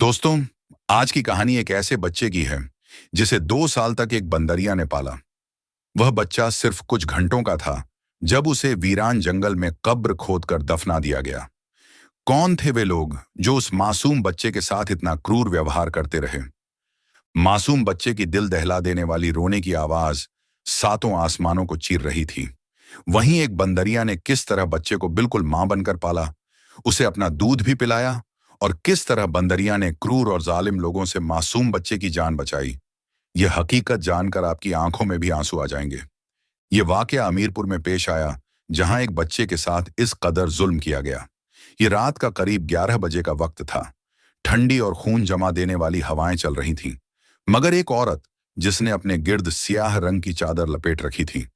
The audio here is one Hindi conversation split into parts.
दोस्तों, आज की कहानी एक ऐसे बच्चे की है जिसे 2 साल तक एक बंदरिया ने पाला। वह बच्चा सिर्फ कुछ घंटों का था जब उसे वीरान जंगल में कब्र खोदकर दफना दिया गया। कौन थे वे लोग जो उस मासूम बच्चे के साथ इतना क्रूर व्यवहार करते रहे? मासूम बच्चे की दिल दहला देने वाली रोने की आवाज सातों आसमानों को चीर रही थी। वहीं एक बंदरिया ने किस तरह बच्चे को बिल्कुल मां बनकर पाला, उसे अपना दूध भी पिलाया, और किस तरह बंदरिया ने क्रूर और जालिम लोगों से मासूम बच्चे की जान बचाई। यह हकीकत जानकर आपकी आंखों में भी आंसू आ जाएंगे। यह वाकया अमीरपुर में पेश आया, जहां एक बच्चे के साथ इस कदर जुल्म किया गया। ये रात का करीब 11 बजे का वक्त था। ठंडी और खून जमा देने वाली हवाएं चल रही थीं, मगर एक औरत, जिसने अपने गिर्द सियाह रंग की चादर लपेट रखी थी,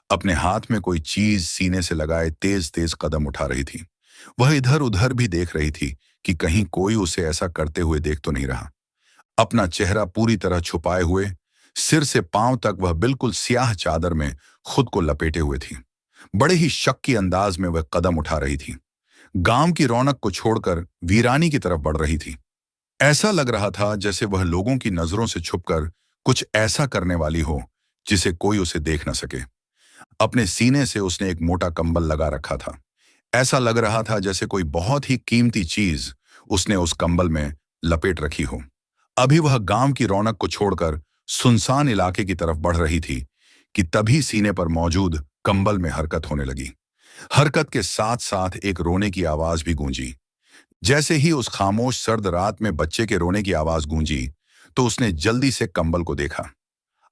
अपने हाथ में कोई चीज सीने से लगाए तेज तेज कदम उठा रही थी। वह इधर उधर भी देख रही थी कि कहीं कोई उसे ऐसा करते हुए देख तो नहीं रहा। अपना चेहरा पूरी तरह छुपाए हुए, सिर से पांव तक वह बिल्कुल स्याह चादर में खुद को लपेटे हुए थी। बड़े ही शक की अंदाज में वह कदम उठा रही थी। गांव की रौनक को छोड़कर वीरानी की तरफ बढ़ रही थी। ऐसा लग रहा था जैसे वह लोगों की नजरों से छुपकर कुछ ऐसा करने वाली हो जिसे कोई उसे देख न सके। अपने सीने से उसने एक मोटा कंबल लगा रखा था। ऐसा लग रहा था जैसे कोई बहुत ही कीमती चीज उसने उस कंबल में लपेट रखी हो। अभी वह गांव की रौनक को छोड़कर सुनसान इलाके की तरफ बढ़ रही थी कि तभी सीने पर मौजूद कंबल में हरकत होने लगी। हरकत के साथ साथ एक रोने की आवाज भी गूंजी। जैसे ही उस खामोश सर्द रात में बच्चे के रोने की आवाज गूंजी, तो उसने जल्दी से कंबल को देखा।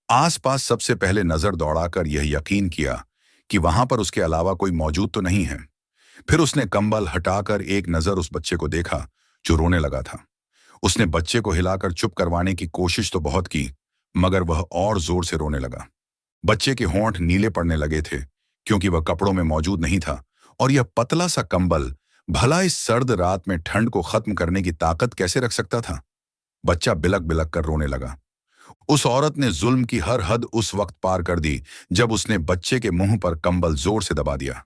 आसपास सबसे पहले नजर दौड़ाकर यह यकीन किया कि वहां पर उसके अलावा कोई मौजूद तो नहीं है। फिर उसने कंबल हटाकर एक नजर उस बच्चे को देखा जो रोने लगा था। उसने बच्चे को हिलाकर चुप करवाने की कोशिश तो बहुत की, मगर वह और जोर से रोने लगा। बच्चे के होंठ नीले पड़ने लगे थे, क्योंकि वह कपड़ों में मौजूद नहीं था, और यह पतला सा कंबल भला इस सर्द रात में ठंड को खत्म करने की ताकत कैसे रख सकता था? बच्चा बिलक बिलक कर रोने लगा। उस औरत ने जुल्म की हर हद उस वक्त पार कर दी जब उसने बच्चे के मुंह पर कंबल जोर से दबा दिया।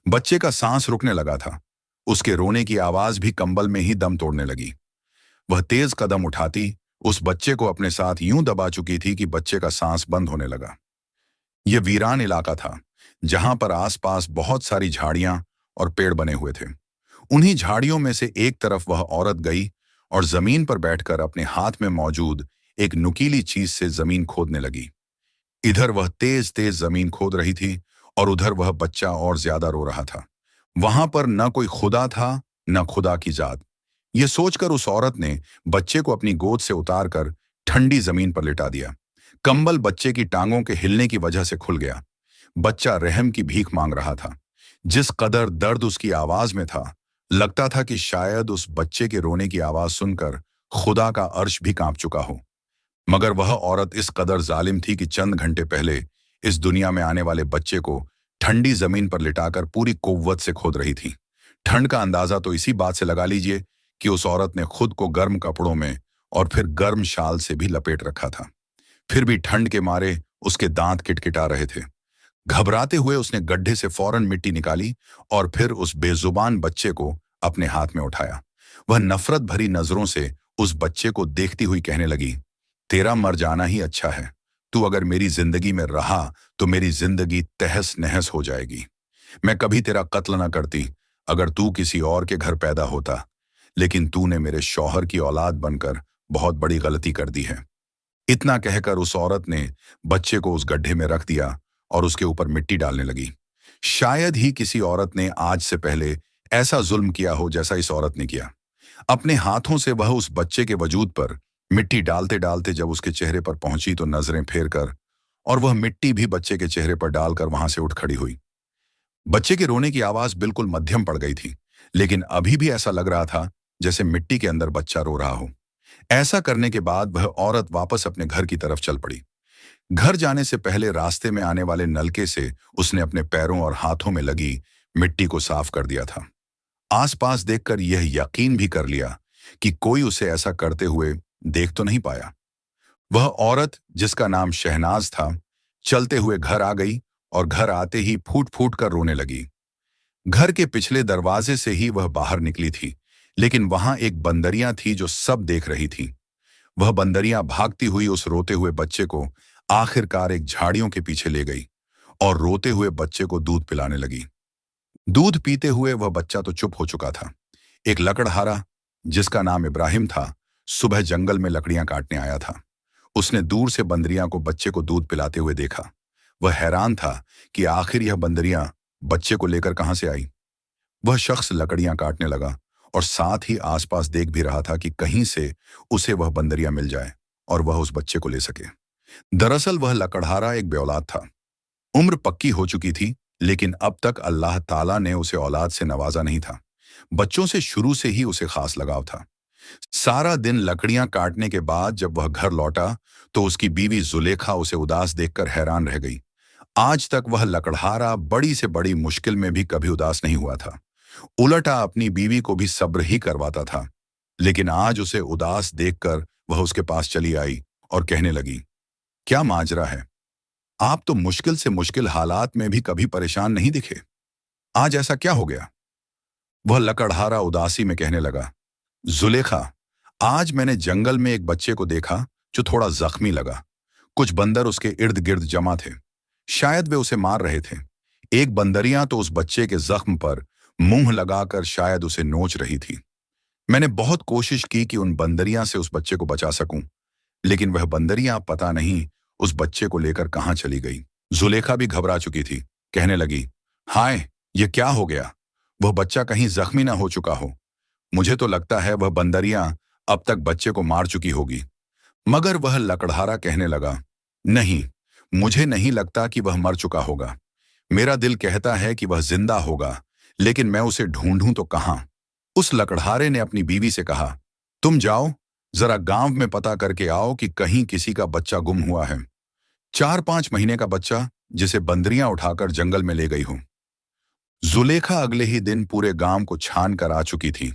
बच्चे का सांस रुकने लगा था। उसके रोने की आवाज भी कंबल में ही दम तोड़ने लगी। वह तेज कदम उठाती उस बच्चे को अपने साथ यूं दबा चुकी थी कि बच्चे का सांस बंद होने लगा। यह वीरान इलाका था, जहां पर आसपास बहुत सारी झाड़ियां और पेड़ बने हुए थे। उन्हीं झाड़ियों में से एक तरफ वह औरत गई और जमीन पर बैठकर अपने हाथ में मौजूद एक नुकीली चीज से जमीन खोदने लगी। इधर वह तेज तेज जमीन खोद रही थी और उधर वह बच्चा और ज्यादा रो रहा था। वहां पर न कोई खुदा था, न खुदा की जात। यह सोचकर उस औरत ने बच्चे को अपनी गोद से उतारकर ठंडी जमीन पर लिटा दिया। कंबल बच्चे की टांगों के हिलने की वजह से खुल गया। बच्चा रहम की भीख मांग रहा था। जिस कदर दर्द उसकी आवाज में था, लगता था कि शायद उस बच्चे के रोने की आवाज सुनकर खुदा का अर्श भी कांप चुका हो। मगर वह औरत इस कदर जालिम थी कि चंद घंटे पहले इस दुनिया में आने वाले बच्चे को ठंडी जमीन पर लिटाकर पूरी कुव्वत से खोद रही थी। ठंड का अंदाजा तो इसी बात से लगा लीजिए कि उस औरत ने खुद को गर्म कपड़ों में और फिर गर्म शाल से भी लपेट रखा था। फिर भी ठंड के मारे उसके दांत किटकिटा रहे थे। घबराते हुए उसने गड्ढे से फौरन मिट्टी निकाली और फिर उस बेजुबान बच्चे को अपने हाथ में उठाया। वह नफरत भरी नजरों से उस बच्चे को देखती हुई कहने लगी, तेरा मर जाना ही अच्छा है। तू अगर मेरी जिंदगी में रहा तो मेरी जिंदगी तहस नहस हो जाएगी। मैं कभी तेरा कत्ल न करती अगर तू किसी और के घर पैदा होता, लेकिन तूने मेरे शौहर की औलाद बनकर बहुत बड़ी गलती कर दी है। इतना कहकर उस औरत ने बच्चे को उस गड्ढे में रख दिया और उसके ऊपर मिट्टी डालने लगी। शायद ही किसी औरत ने आज से पहले ऐसा जुल्म किया हो जैसा इस औरत ने किया। अपने हाथों से वह उस बच्चे के वजूद पर मिट्टी डालते डालते जब उसके चेहरे पर पहुंची तो नजरें फेर कर और वह मिट्टी भी बच्चे के चेहरे पर डालकर वहां से उठ खड़ी हुई। बच्चे के रोने की आवाज बिल्कुल मध्यम पड़ गई थी, लेकिन अभी भी ऐसा लग रहा था जैसे मिट्टी के अंदर बच्चा रो रहा हो। ऐसा करने के बाद वह औरत वापस अपने घर की तरफ चल पड़ी। घर जाने से पहले रास्ते में आने वाले नलके से उसने अपने पैरों और हाथों में लगी मिट्टी को साफ कर दिया था। आसपास देखकर यह यकीन भी कर लिया कि कोई उसे ऐसा करते हुए देख तो नहीं पाया। वह औरत, जिसका नाम शहनाज था, चलते हुए घर आ गई और घर आते ही फूट फूट कर रोने लगी। घर के पिछले दरवाजे से ही वह बाहर निकली थी, लेकिन वहां एक बंदरिया थी जो सब देख रही थी। वह बंदरिया भागती हुई उस रोते हुए बच्चे को आखिरकार एक झाड़ियों के पीछे ले गई और रोते हुए बच्चे को दूध पिलाने लगी। दूध पीते हुए वह बच्चा तो चुप हो चुका था। एक लकड़हारा, जिसका नाम इब्राहिम था, सुबह जंगल में लकड़ियां काटने आया था। उसने दूर से बंदरिया को बच्चे को दूध पिलाते हुए देखा। वह हैरान था कि आखिर यह बंदरिया बच्चे को लेकर कहां से आई। वह शख्स लकड़ियां काटने लगा और साथ ही आसपास देख भी रहा था कि कहीं से उसे वह बंदरिया मिल जाए और वह उस बच्चे को ले सके। दरअसल वह लकड़हारा एक बेऔलाद था। उम्र पक्की हो चुकी थी, लेकिन अब तक अल्लाह ताला ने उसे औलाद से नवाजा नहीं था। बच्चों से शुरू से ही उसे खास लगाव था। सारा दिन लकड़ियां काटने के बाद जब वह घर लौटा तो उसकी बीवी जुलेखा उसे उदास देखकर हैरान रह गई। आज तक वह लकड़हारा बड़ी से बड़ी मुश्किल में भी कभी उदास नहीं हुआ था। उलटा अपनी बीवी को भी सब्र ही करवाता था। लेकिन आज उसे उदास देखकर वह उसके पास चली आई और कहने लगी, क्या माजरा है? आप तो मुश्किल से मुश्किल हालात में भी कभी परेशान नहीं दिखे। आज ऐसा क्या हो गया? वह लकड़हारा उदासी में कहने लगा, जुलेखा, आज मैंने जंगल में एक बच्चे को देखा जो थोड़ा जख्मी लगा। कुछ बंदर उसके इर्द गिर्द जमा थे। शायद वे उसे मार रहे थे। एक बंदरिया तो उस बच्चे के जख्म पर मुंह लगाकर शायद उसे नोच रही थी। मैंने बहुत कोशिश की कि उन बंदरिया से उस बच्चे को बचा सकूं, लेकिन वह बंदरिया पता नहीं उस बच्चे को लेकर कहां चली गई। जुलेखा भी घबरा चुकी थी। कहने लगी, हाय, ये क्या हो गया? वह बच्चा कहीं जख्मी ना हो चुका हो। मुझे तो लगता है वह बंदरिया अब तक बच्चे को मार चुकी होगी। मगर वह लकड़हारा कहने लगा, नहीं, मुझे नहीं लगता कि वह मर चुका होगा। मेरा दिल कहता है कि वह जिंदा होगा, लेकिन मैं उसे ढूंढूं तो कहां? उस लकड़हारे ने अपनी बीवी से कहा, तुम जाओ, जरा गांव में पता करके आओ कि कहीं किसी का बच्चा गुम हुआ है। 4-5 महीने का बच्चा जिसे बंदरियां उठाकर जंगल में ले गई हो। जुलेखा अगले ही दिन पूरे गांव को छान कर आ चुकी थी,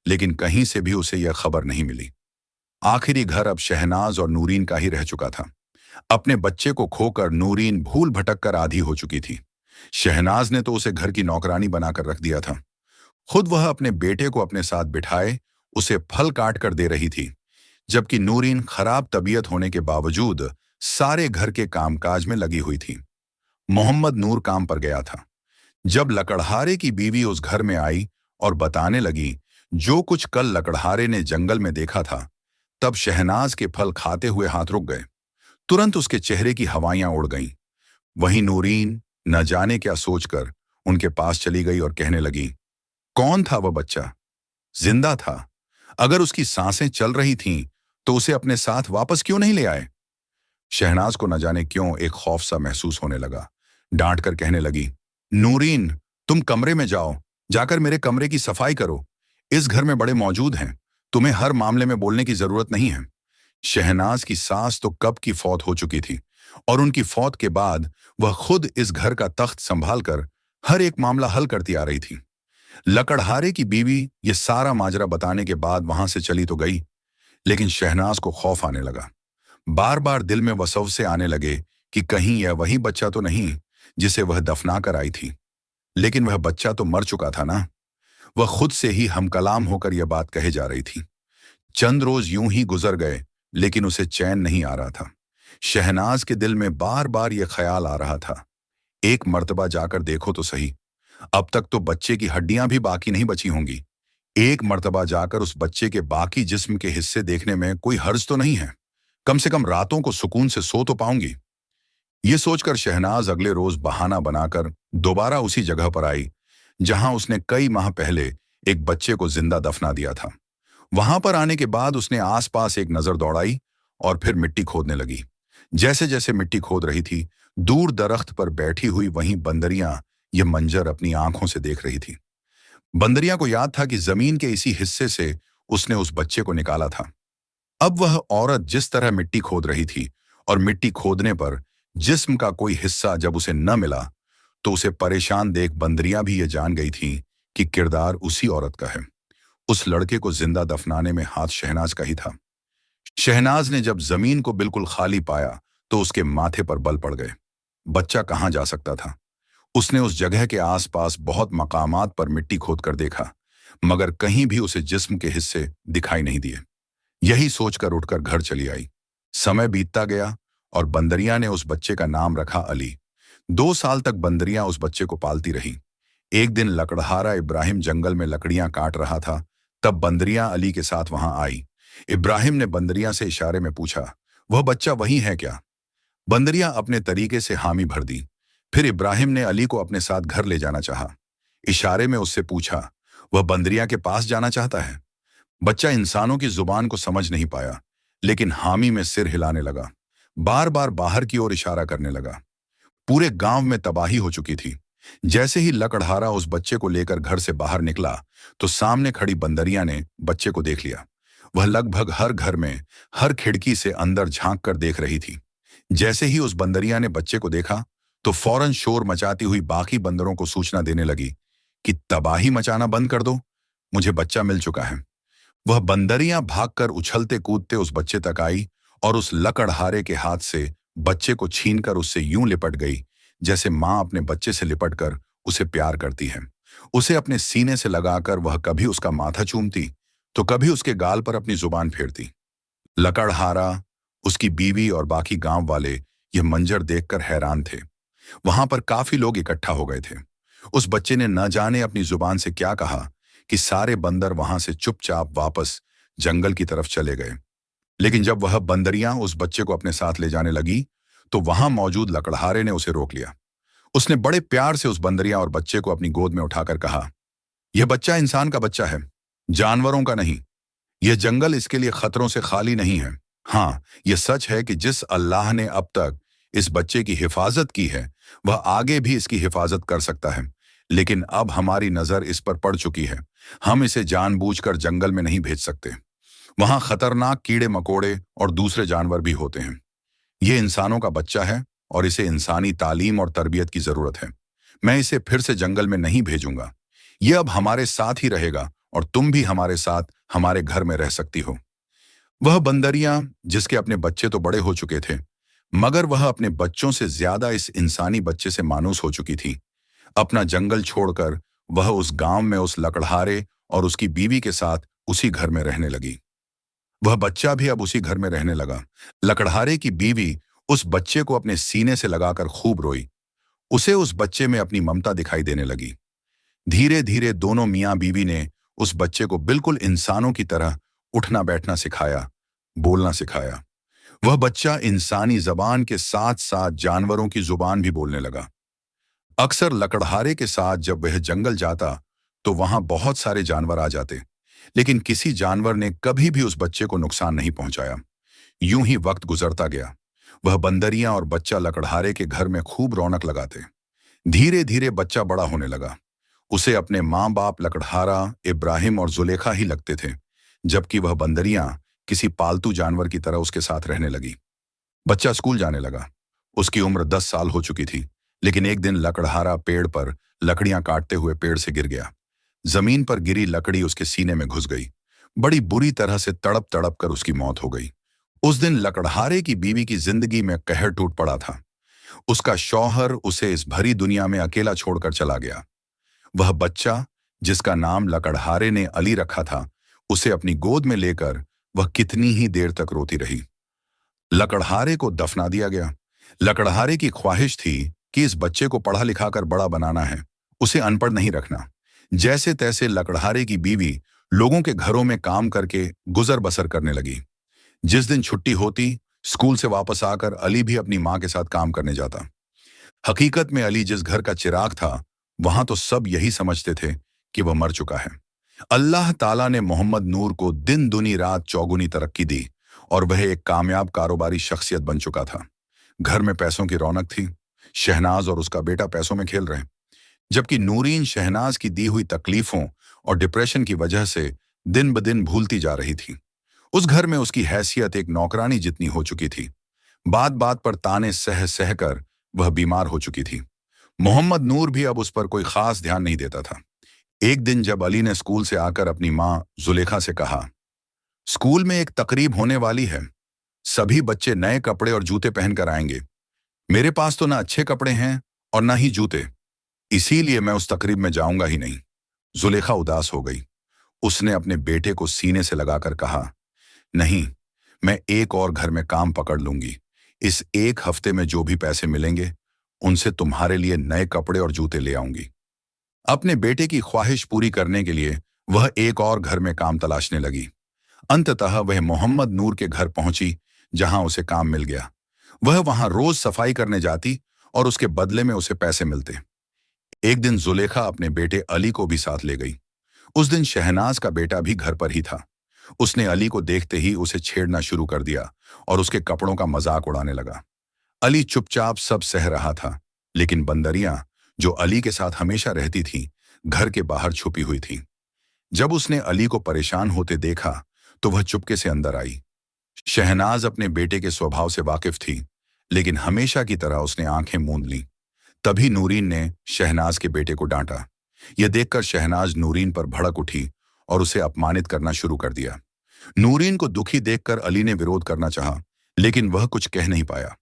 लेकिन कहीं से भी उसे यह खबर नहीं मिली। आखिरी घर अब शहनाज और नूरीन का ही रह चुका था। अपने बच्चे को खोकर नूरीन भूल भटक कर आधी हो चुकी थी। शहनाज ने तो उसे घर की नौकरानी बनाकर रख दिया था। खुद वह अपने बेटे को अपने साथ बिठाए उसे फल काट कर दे रही थी, जबकि नूरीन खराब तबीयत होने के बावजूद सारे घर के कामकाज में लगी हुई थी। मोहम्मद नूर काम पर गया था। जब लकड़हारे की बीवी उस घर में आई और बताने लगी जो कुछ कल लकड़हारे ने जंगल में देखा था, तब शहनाज के फल खाते हुए हाथ रुक गए। तुरंत उसके चेहरे की हवाइयां उड़ गईं। वहीं नूरीन न जाने क्या सोचकर उनके पास चली गई और कहने लगी, कौन था वह बच्चा? जिंदा था। अगर उसकी सांसें चल रही थीं तो उसे अपने साथ वापस क्यों नहीं ले आए? शहनाज को न जाने क्यों एक खौफ सा महसूस होने लगा। डांट कर कहने लगी, नूरीन, तुम कमरे में जाओ, जाकर मेरे कमरे की सफाई करो। इस घर में बड़े मौजूद हैं, तुम्हें हर मामले में बोलने की जरूरत नहीं है। शहनाज की सास तो कब की फौत हो चुकी थी और उनकी फौत के बाद वह खुद इस घर का तख्त संभाल कर हर एक मामला हल करती आ रही थी। लकड़हारे की बीवी ये सारा माजरा बताने के बाद वहां से चली तो गई, लेकिन शहनाज को खौफ आने लगा। बार बार दिल में वसवसे आने लगे कि कहीं यह वही बच्चा तो नहीं जिसे वह दफना कर आई थी। लेकिन वह बच्चा तो मर चुका था ना। वह खुद से ही हमकलाम होकर यह बात कहे जा रही थी। चंद रोज यूं ही गुजर गए, लेकिन उसे चैन नहीं आ रहा था। शहनाज के दिल में बार बार यह ख्याल आ रहा था, एक मर्तबा जाकर देखो तो सही। अब तक तो बच्चे की हड्डियां भी बाकी नहीं बची होंगी। एक मर्तबा जाकर उस बच्चे के बाकी जिस्म के हिस्से देखने में कोई हर्ज तो नहीं है। कम से कम रातों को सुकून से सो तो पाऊंगी। ये सोचकर शहनाज अगले रोज बहाना बनाकर दोबारा उसी जगह पर आई जहां उसने कई माह पहले एक बच्चे को जिंदा दफना दिया था। वहां पर आने के बाद उसने आसपास एक नजर दौड़ाई और फिर मिट्टी खोदने लगी। जैसे जैसे मिट्टी खोद रही थी, दूर दरख्त पर बैठी हुई वहीं बंदरियां यह मंजर अपनी आंखों से देख रही थी। बंदरिया को याद था कि जमीन के इसी हिस्से से उसने उस बच्चे को निकाला था। अब वह औरत जिस तरह मिट्टी खोद रही थी और मिट्टी खोदने पर जिस्म का कोई हिस्सा जब उसे न मिला, तो उसे परेशान देख बंदरियां भी ये जान गई थी कि किरदार उसी औरत का है। उस लड़के को जिंदा दफनाने में हाथ शहनाज का ही था। शहनाज ने जब जमीन को बिल्कुल खाली पाया तो उसके माथे पर बल पड़ गए। बच्चा कहाँ जा सकता था? उसने उस जगह के आसपास बहुत मकामात पर मिट्टी खोद कर देखा, मगर कहीं भी उसे जिस्म के हिस्से दिखाई नहीं दिए। यही सोचकर उठकर घर चली आई। समय बीतता गया और बंदरिया ने उस बच्चे का नाम रखा अली। 2 साल तक बंदरिया उस बच्चे को पालती रही। एक दिन लकड़हारा इब्राहिम जंगल में लकड़ियां काट रहा था, तब बंदरिया अली के साथ वहां आई। इब्राहिम ने बंदरिया से इशारे में पूछा, वह बच्चा वही है क्या? बंदरिया अपने तरीके से हामी भर दी। फिर इब्राहिम ने अली को अपने साथ घर ले जाना चाहा। इशारे में उससे पूछा, वह बंदरिया के पास जाना चाहता है? बच्चा इंसानों की जुबान को समझ नहीं पाया, लेकिन हामी में सिर हिलाने लगा। बार बार बाहर की ओर इशारा करने लगा। पूरे गांव में तबाही हो चुकी थी। जैसे ही लकड़हारा उस बच्चे को लेकर घर से बाहर निकला, तो सामने खड़ी बंदरिया ने बच्चे को देख लिया। वह लगभग हर घर में, हर खिड़की से अंदर झांक कर देख रही थी। जैसे ही उस बंदरिया ने बच्चे को देखा, तो फौरन शोर मचाती हुई बाकी बंदरों को सूचना देने लगी कि तबाही मचाना बंद कर दो, मुझे बच्चा मिल चुका है। वह बंदरियां भागकर उछलते कूदते उस बच्चे तक आई और उस लकड़हारे के हाथ से बच्चे को छीनकर उससे यूं लिपट गई, जैसे मां अपने बच्चे से लिपटकर उसे प्यार करती है। उसे अपने सीने से लगाकर वह कभी उसका माथा चूमती, तो कभी उसके गाल पर अपनी जुबान फेरती। लकड़हारा, उसकी बीवी और बाकी गांव वाले यह मंजर देखकर हैरान थे। वहां पर काफी लोग इकट्ठा हो गए थे। उस बच्चे ने न जाने अपनी जुबान से क्या कहा कि सारे बंदर वहां से चुपचाप वापस जंगल की तरफ चले गए। लेकिन जब वह बंदरियां उस बच्चे को अपने साथ ले जाने लगी, तो वहां मौजूद लकड़हारे ने उसे रोक लिया। उसने बड़े प्यार से उस बंदरिया और बच्चे को अपनी गोद में उठाकर कहा, यह बच्चा इंसान का बच्चा है, जानवरों का नहीं। यह जंगल इसके लिए खतरों से खाली नहीं है। हाँ, यह सच है कि जिस अल्लाह ने अब तक इस बच्चे की हिफाजत की है, वह आगे भी इसकी हिफाजत कर सकता है। लेकिन अब हमारी नजर इस पर पड़ चुकी है। हम इसे जानबूझकर जंगल में नहीं भेज सकते। वहां खतरनाक कीड़े मकोड़े और दूसरे जानवर भी होते हैं। यह इंसानों का बच्चा है और इसे इंसानी तालीम और तरबियत की जरूरत है। मैं इसे फिर से जंगल में नहीं भेजूंगा। यह अब हमारे साथ ही रहेगा और तुम भी हमारे साथ हमारे घर में रह सकती हो। वह बंदरियां, जिसके अपने बच्चे तो बड़े हो चुके थे, मगर वह अपने बच्चों से ज्यादा इस इंसानी बच्चे से मानूस हो चुकी थी। अपना जंगल छोड़कर वह उस गांव में उस लकड़हारे और उसकी बीवी के साथ उसी घर में रहने लगी। वह बच्चा भी अब उसी घर में रहने लगा। लकड़हारे की बीवी उस बच्चे को अपने सीने से लगाकर खूब रोई। उसे उस बच्चे में अपनी ममता दिखाई देने लगी। धीरे धीरे दोनों मियां बीवी ने उस बच्चे को बिल्कुल इंसानों की तरह उठना बैठना सिखाया, बोलना सिखाया। वह बच्चा इंसानी जबान के साथ साथ जानवरों की जुबान भी बोलने लगा। अक्सर लकड़हारे के साथ जब वह जंगल जाता, तो वहां बहुत सारे जानवर आ जाते, लेकिन किसी जानवर ने कभी भी उस बच्चे को नुकसान नहीं पहुंचाया। यूं ही वक्त गुजरता गया। वह बंदरियां और बच्चा लकड़हारे के घर में खूब रौनक लगाते। धीरे धीरे बच्चा बड़ा होने लगा। उसे अपने माँ बाप लकड़हारा, इब्राहिम और जुलेखा ही लगते थे, जबकि वह बंदरियां किसी पालतू जानवर की तरह उसके साथ रहने लगी। बच्चा स्कूल जाने लगा। उसकी उम्र 10 साल हो चुकी थी, लेकिन एक दिन लकड़हारा पेड़ पर लकड़ियां काटते हुए पेड़ से गिर गया। जमीन पर गिरी लकड़ी उसके सीने में घुस गई। बड़ी बुरी तरह से तड़प तड़प कर उसकी मौत हो गई। उस दिन लकड़हारे की बीवी की जिंदगी में कहर टूट पड़ा था। उसका शौहर उसे इस भरी दुनिया में अकेला छोड़कर चला गया। वह बच्चा, जिसका नाम लकड़हारे ने अली रखा था, उसे अपनी गोद में लेकर वह कितनी ही देर तक रोती रही। लकड़हारे को दफना दिया गया। लकड़हारे की ख्वाहिश थी कि इस बच्चे को पढ़ा लिखाकर बड़ा बनाना है, उसे अनपढ़ नहीं रखना। जैसे तैसे लकड़हारे की बीवी लोगों के घरों में काम करके गुजर बसर करने लगी। जिस दिन छुट्टी होती, स्कूल से वापस आकर अली भी अपनी मां के साथ काम करने जाता। हकीकत में अली जिस घर का चिराग था, वहां तो सब यही समझते थे कि वह मर चुका है। अल्लाह ताला ने मोहम्मद नूर को दिन दुनी रात चौगुनी तरक्की दी और वह एक कामयाब कारोबारी शख्सियत बन चुका था। घर में पैसों की रौनक थी। शहनाज और उसका बेटा पैसों में खेल रहे, जबकि नूरीन शहनाज की दी हुई तकलीफों और डिप्रेशन की वजह से दिन ब दिन भूलती जा रही थी। उस घर में उसकी हैसियत एक नौकरानी जितनी हो चुकी थी। बात बात पर ताने सह सह कर वह बीमार हो चुकी थी। मोहम्मद नूर भी अब उस पर कोई खास ध्यान नहीं देता था। एक दिन जब अली ने स्कूल से आकर अपनी मां जुलेखा से कहा, स्कूल में एक तकरीब होने वाली है, सभी बच्चे नए कपड़े और जूते पहनकर आएंगे। मेरे पास तो ना अच्छे कपड़े हैं और ना ही जूते, इसीलिए मैं उस तकरीब में जाऊंगा ही नहीं। जुलेखा उदास हो गई। उसने अपने बेटे को सीने से लगाकर कहा, नहीं, मैं एक और घर में काम पकड़ लूंगी। इस एक हफ्ते में जो भी पैसे मिलेंगे उनसे तुम्हारे लिए नए कपड़े और जूते ले आऊंगी। अपने बेटे की ख्वाहिश पूरी करने के लिए वह एक और घर में काम तलाशने लगी। अंततः वह मोहम्मद नूर के घर पहुंची, जहां उसे काम मिल गया। वह वहां रोज सफाई करने जाती और उसके बदले में उसे पैसे मिलते। एक दिन जुलेखा अपने बेटे अली को भी साथ ले गई। उस दिन शहनाज का बेटा भी घर पर ही था। उसने अली को देखते ही उसे छेड़ना शुरू कर दिया और उसके कपड़ों का मजाक उड़ाने लगा। अली चुपचाप सब सह रहा था, लेकिन बंदरियां, जो अली के साथ हमेशा रहती थीं, घर के बाहर छुपी हुई थी। जब उसने अली को परेशान होते देखा तो वह चुपके से अंदर आई। शहनाज अपने बेटे के स्वभाव से वाकिफ थी, लेकिन हमेशा की तरह उसने आंखें मूंद लीं। तभी नूरीन ने शहनाज के बेटे को डांटा। यह देखकर शहनाज नूरीन पर भड़क उठी और उसे अपमानित करना शुरू कर दिया। नूरीन को दुखी देखकर अली ने विरोध करना चाहा, लेकिन वह कुछ कह नहीं पाया।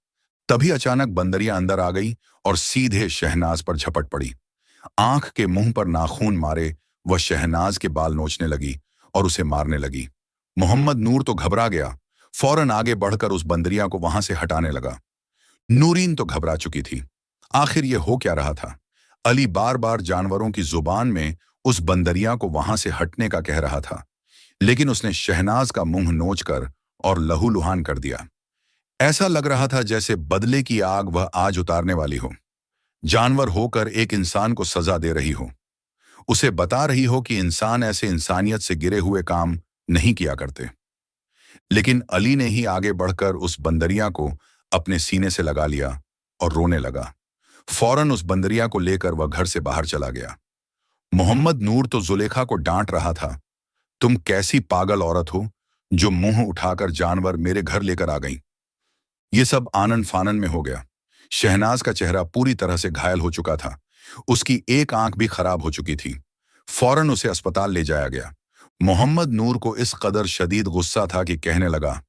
तभी अचानक बंदरिया अंदर आ गई और सीधे शहनाज पर झपट पड़ी। आंख के मुंह पर नाखून मारे वह शहनाज के बाल नोचने लगी और उसे मारने लगी। मोहम्मद नूर तो घबरा गया, फौरन आगे बढ़कर उस बंदरिया को वहां से हटाने लगा। नूरीन तो घबरा चुकी थी। आखिर ये हो क्या रहा था? अली बार बार जानवरों की जुबान में उस बंदरिया को वहां से हटने का कह रहा था, लेकिन उसने शहनाज का मुंह नोचकर और लहूलुहान कर दिया। ऐसा लग रहा था जैसे बदले की आग वह आज उतारने वाली हो। जानवर होकर एक इंसान को सजा दे रही हो, उसे बता रही हो कि इंसान ऐसे इंसानियत से गिरे हुए काम नहीं किया करते। लेकिन अली ने ही आगे बढ़कर उस बंदरिया को अपने सीने से लगा लिया और रोने लगा। फौरन उस बंदरिया को लेकर वह घर से बाहर चला गया। मोहम्मद नूर तो जुलेखा को डांट रहा था, तुम कैसी पागल औरत हो जो मुंह उठाकर जानवर मेरे घर लेकर आ गई। ये सब आनन फानन में हो गया। शहनाज का चेहरा पूरी तरह से घायल हो चुका था। उसकी एक आंख भी खराब हो चुकी थी। फौरन उसे अस्पताल ले जाया गया। मोहम्मद नूर को इस कदर शदीद गुस्सा था कि कहने लगा,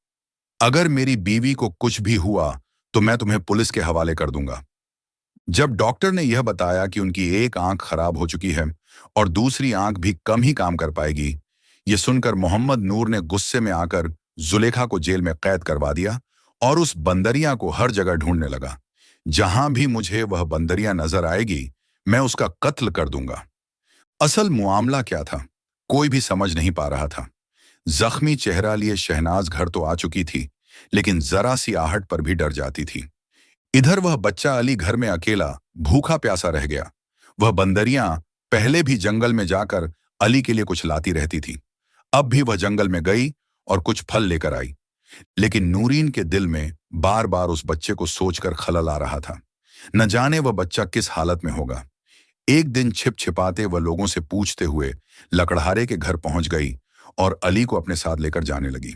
अगर मेरी बीवी को कुछ भी हुआ तो मैं तुम्हें पुलिस के हवाले कर दूंगा। जब डॉक्टर ने यह बताया कि उनकी एक आंख खराब हो चुकी है और दूसरी आंख भी कम ही काम कर पाएगी, यह सुनकर मोहम्मद नूर ने गुस्से में आकर जुलेखा को जेल में कैद करवा दिया और उस बंदरिया को हर जगह ढूंढने लगा। जहां भी मुझे वह बंदरिया नजर आएगी, मैं उसका कत्ल कर दूंगा। असल मुआमला क्या था, कोई भी समझ नहीं पा रहा था। जख्मी चेहरा लिए शहनाज घर तो आ चुकी थी, लेकिन जरा सी आहट पर भी डर जाती थी। इधर वह बच्चा अली घर में अकेला भूखा प्यासा रह गया। वह बंदरियां पहले भी जंगल में जाकर अली के लिए कुछ लाती रहती थी। अब भी वह जंगल में गई और कुछ फल लेकर आई, लेकिन नूरीन के दिल में बार बार उस बच्चे को सोचकर खलल आ रहा था। न जाने वह बच्चा किस हालत में होगा। एक दिन छिप छिपाते वह लोगों से पूछते हुए लकड़हारे के घर पहुंच गई और अली को अपने साथ लेकर जाने लगी।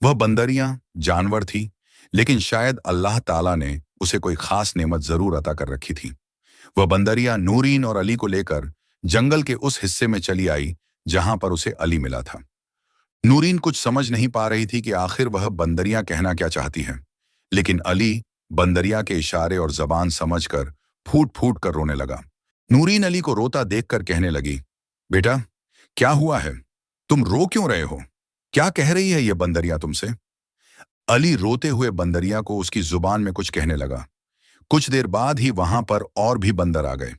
वह बंदरियां जानवर थी, लेकिन शायद अल्लाह ताला ने उसे कोई खास नेमत जरूर अता कर रखी थी। वह बंदरिया नूरीन और अली को लेकर जंगल के उस हिस्से में चली आई जहां पर उसे अली मिला था। नूरीन कुछ समझ नहीं पा रही थी कि आखिर वह बंदरिया कहना क्या चाहती है, लेकिन अली बंदरिया के इशारे और जबान समझकर फूट फूट कर रोने लगा। नूरीन अली को रोता देखकर कहने लगी, बेटा क्या हुआ है, तुम रो क्यों रहे हो? क्या कह रही है यह बंदरिया तुमसे? अली रोते हुए बंदरिया को उसकी जुबान में कुछ कहने लगा। कुछ देर बाद ही वहां पर और भी बंदर आ गए।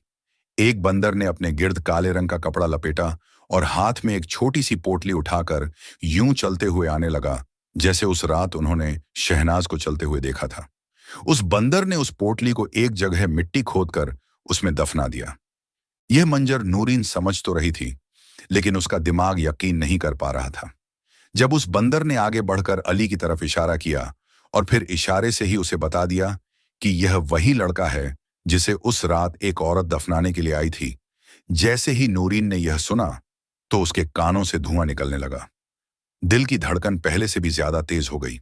एक बंदर ने अपने गिर्द काले रंग का कपड़ा लपेटा और हाथ में एक छोटी सी पोटली उठाकर यूं चलते हुए आने लगा, जैसे उस रात उन्होंने शहनाज को चलते हुए देखा था। उस बंदर ने उस पोटली को एक जगह मिट्टी खोदकर उसमें दफना दिया। यह मंजर नूरीन समझ तो रही थी, लेकिन उसका दिमाग यकीन नहीं कर पा रहा था। जब उस बंदर ने आगे बढ़कर अली की तरफ इशारा किया और फिर इशारे से ही उसे बता दिया कि यह वही लड़का है जिसे उस रात एक औरत दफनाने के लिए आई थी, जैसे ही नूरीन ने यह सुना तो उसके कानों से धुआं निकलने लगा। दिल की धड़कन पहले से भी ज्यादा तेज हो गई।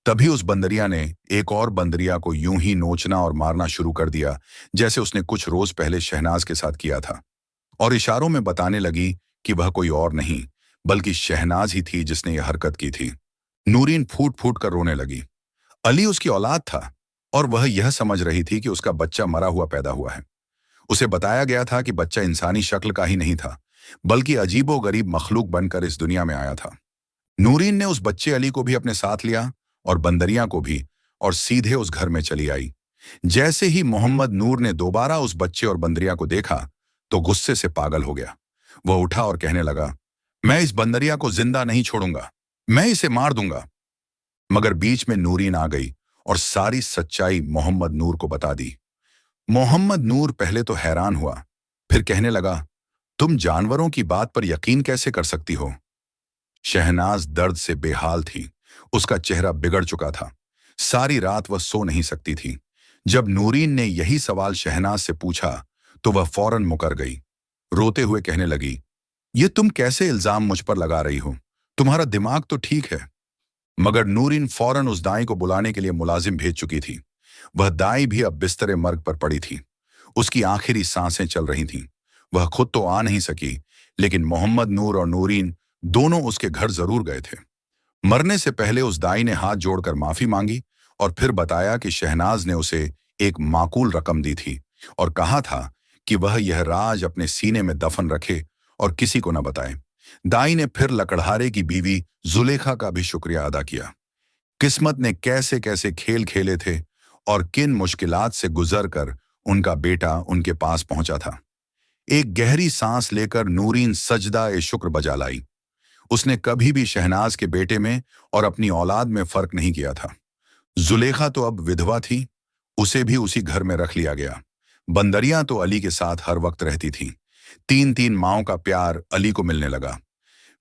तभी उस बंदरिया ने एक और बंदरिया को यूं ही नोचना और मारना शुरू कर दिया, जैसे उसने कुछ रोज पहले शहनाज के साथ किया था, और इशारों में बताने लगी कि वह कोई और नहीं बल्कि शहनाज ही थी जिसने यह हरकत की थी। नूरीन फूट फूट कर रोने लगी। अली उसकी औलाद था और वह यह समझ रही थी कि उसका बच्चा मरा हुआ पैदा हुआ है। उसे बताया गया था कि बच्चा इंसानी शक्ल का ही नहीं था, बल्कि अजीबोगरीब मखलूक बनकर इस दुनिया में आया था। नूरीन ने उस बच्चे अली को भी अपने साथ लिया और बंदरिया को भी, और सीधे उस घर में चली आई। जैसे ही मोहम्मद नूर ने दोबारा उस बच्चे और बंदरिया को देखा तो गुस्से से पागल हो गया। वह उठा और कहने लगा, मैं इस बंदरिया को जिंदा नहीं छोड़ूंगा, मैं इसे मार दूंगा। मगर बीच में नूरीन आ गई और सारी सच्चाई मोहम्मद नूर को बता दी। मोहम्मद नूर पहले तो हैरान हुआ, फिर कहने लगा, तुम जानवरों की बात पर यकीन कैसे कर सकती हो? शहनाज दर्द से बेहाल थी, उसका चेहरा बिगड़ चुका था। सारी रात वह सो नहीं सकती थी। जब नूरीन ने यही सवाल शहनाज से पूछा तो वह फौरन मुकर गई। रोते हुए कहने लगी, ये तुम कैसे इल्जाम मुझ पर लगा रही हो? तुम्हारा दिमाग तो ठीक है। मगर नूरीन फौरन उस दाई को बुलाने के लिए मुलाजिम भेज चुकी थी। वह दाई भी अब बिस्तरे मर्ग पर पड़ी थी। उसकी आखिरी सांसें चल रही थीं। वह खुद तो आ नहीं सकी, लेकिन मोहम्मद नूर और नूरीन दोनों उसके घर जरूर गए थे। मरने से पहले उस दाई ने हाथ जोड़कर माफी मांगी और फिर बताया कि शहनाज ने उसे एक माकूल रकम दी थी और कहा था कि वह यह राज अपने सीने में दफन रखे और किसी को न बताए। दाई ने फिर लकड़हारे की बीवी जुलेखा का भी शुक्रिया अदा किया। किस्मत ने कैसे कैसे खेल खेले थे और किन मुश्किलात से गुजर कर उनका बेटा उनके पास पहुंचा था। एक गहरी सांस लेकर नूरीन सजदा ए शुक्र बजा लाई। उसने कभी भी शहनाज के बेटे में और अपनी औलाद में फर्क नहीं किया था। जुलेखा तो अब विधवा थी, उसे भी उसी घर में रख लिया गया। बंदरियां तो अली के साथ हर वक्त रहती थीं। 3-3 माओं का प्यार अली को मिलने लगा।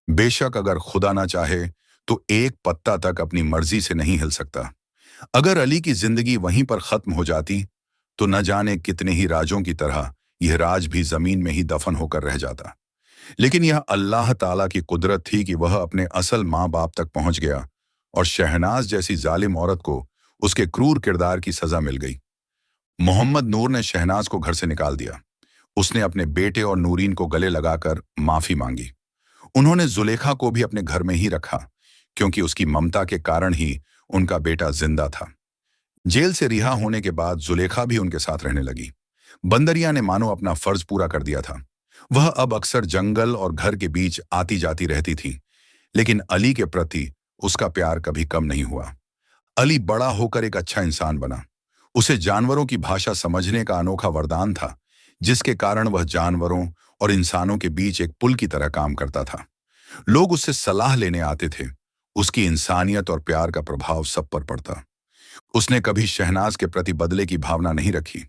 बेशक अगर खुदा ना चाहे तो एक पत्ता तक अपनी मर्जी से नहीं हिल सकता। अगर अली की जिंदगी वहीं पर खत्म हो जाती तो न जाने कितने ही राजों की तरह यह राज भी जमीन में ही दफन होकर रह जाता। लेकिन यह अल्लाह ताला की कुदरत थी कि वह अपने असल माँ बाप तक पहुंच गया और शहनाज जैसी जालिम औरत को उसके क्रूर किरदार की सजा मिल गई। मोहम्मद नूर ने शहनाज को घर से निकाल दिया। उसने अपने बेटे और नूरीन को गले लगाकर माफी मांगी। उन्होंने जुलेखा को भी अपने घर में ही रखा, क्योंकि उसकी ममता के कारण ही उनका बेटा जिंदा था। जेल से रिहा होने के बाद जुलेखा भी उनके साथ रहने लगी। बंदरिया ने मानो अपना फर्ज पूरा कर दिया था। वह अब अक्सर जंगल और घर के बीच आती जाती रहती थी, लेकिन अली के प्रति उसका प्यार कभी कम नहीं हुआ। अली बड़ा होकर एक अच्छा इंसान बना। उसे जानवरों की भाषा समझने का अनोखा वरदान था, जिसके कारण वह जानवरों और इंसानों के बीच एक पुल की तरह काम करता था। लोग उससे सलाह लेने आते थे। उसकी इंसानियत और प्यार का प्रभाव सब पर पड़ता। उसने कभी शहनाज के प्रति बदले की भावना नहीं रखी।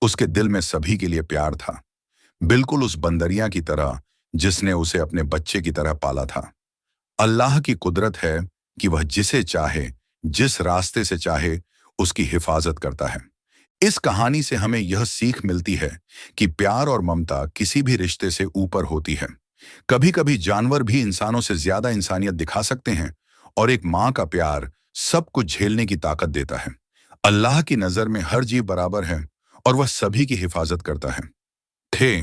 उसके दिल में सभी के लिए प्यार था, बिल्कुल उस बंदरिया की तरह जिसने उसे अपने बच्चे की तरह पाला था। अल्लाह की कुदरत है कि वह जिसे चाहे, जिस रास्ते से चाहे, उसकी हिफाजत करता है। इस कहानी से हमें यह सीख मिलती है कि प्यार और ममता किसी भी रिश्ते से ऊपर होती है। कभी कभी जानवर भी इंसानों से ज्यादा इंसानियत दिखा सकते हैं और एक माँ का प्यार सब कुछ झेलने की ताकत देता है। अल्लाह की नजर में हर जीव बराबर है और वह सभी की हिफाजत करता है। थे